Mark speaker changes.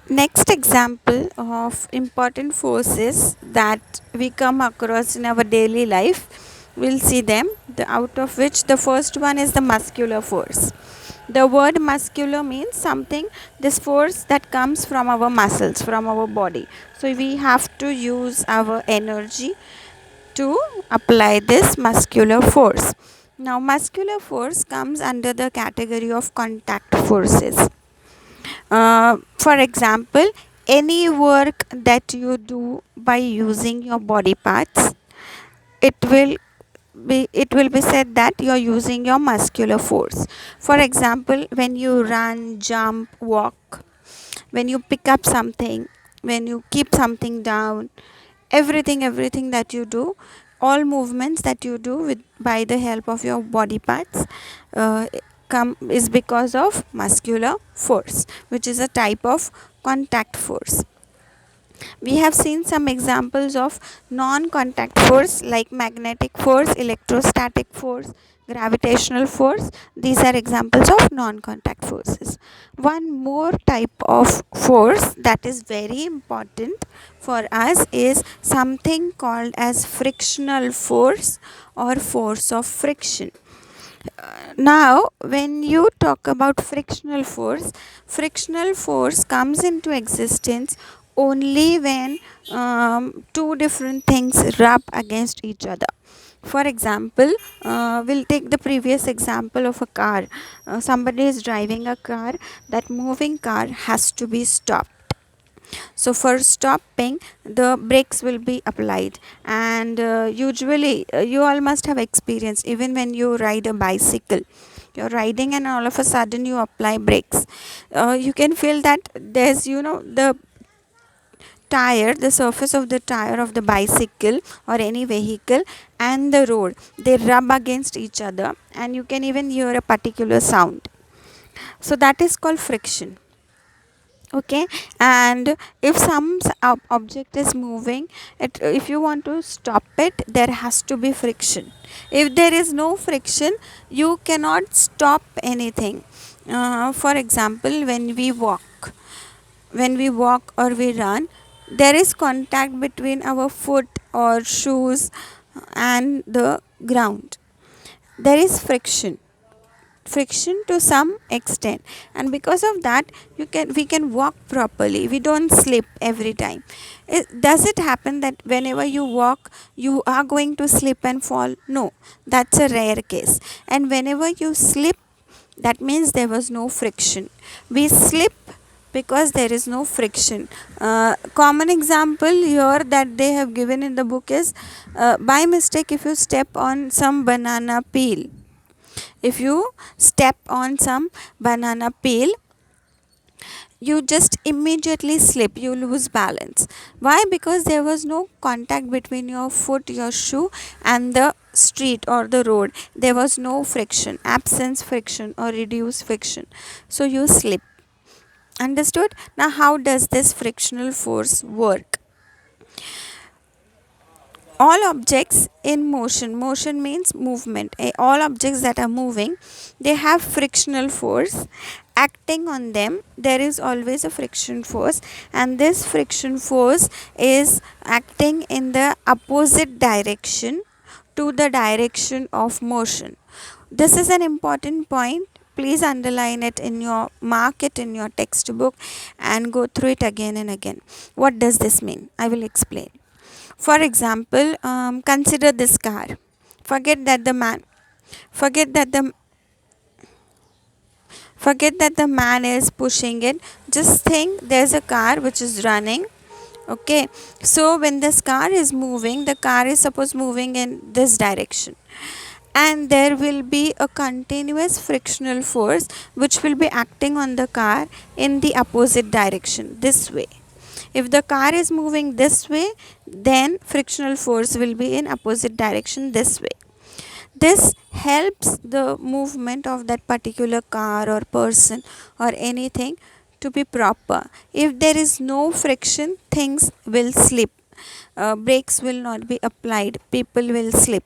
Speaker 1: Next example of important forces that we come across in our daily life, we'll see them. Out of which the first one is the muscular force. The word muscular means something, this force that comes from our muscles, from our body. So we have to use our energy to apply this muscular force. Now, muscular force comes under the category of contact forces. For example, any work that you do by using your body parts, it will be said that you are using your muscular force. For example, when you run, jump, walk, when you pick up something, when you keep something down, everything that you do, all movements that you do with by the help of your body parts, uh, come is because of muscular force, which is a type of contact force. We have seen some examples of non contact force like magnetic force, electrostatic force, gravitational force. These are examples of non contact forces. One more type of force that is very important for us is something called as frictional force or force of friction. Now, when you talk about frictional force comes into existence only when two different things rub against each other. For example, we'll take the previous example of a car. Somebody is driving a car, that moving car has to be stopped. So for stopping, the brakes will be applied, and usually you all must have experienced, even when you ride a bicycle, you're riding and all of a sudden you apply brakes, you can feel that there's the tire, the surface of the tire of the bicycle or any vehicle and the road, they rub against each other and you can even hear a particular sound. So that is called friction. Okay, and if some object is moving, if you want to stop it, there has to be friction. If there is no friction, you cannot stop anything. For example, when we walk or we run, there is contact between our foot or shoes and the ground. There is friction to some extent, and because of that we can walk properly, we don't slip every time. Does it happen that whenever you walk you are going to slip and fall? No, that's a rare case. And whenever you slip, that means there was no friction. We slip because there is no friction. Common example here that they have given in the book is, by mistake if you step on some banana peel, if you step on some banana peel, you just immediately slip, you lose balance. Why? Because there was no contact between your foot, your shoe and the street or the road. There was no friction, absence friction or reduced friction, so you slip. Understood? Now how does this frictional force work? All objects in motion means movement, all objects that are moving, they have frictional force acting on them. There is always a friction force, and this friction force is acting in the opposite direction to the direction of motion. This is an important point. Please underline it in your, mark it in your textbook and go through it again and again. What does this mean? I will explain. For example, consider this car. Forget that the man, forget that the forget that the man is pushing it. Just think there's a car which is running. Okay, so when this car is moving, the car is suppose moving in this direction, and there will be a continuous frictional force which will be acting on the car in the opposite direction, this way. If the car is moving this way, then frictional force will be in opposite direction, this way. This helps the movement of that particular car or person or anything to be proper. If there is no friction, things will slip. Brakes will not be applied, people will slip.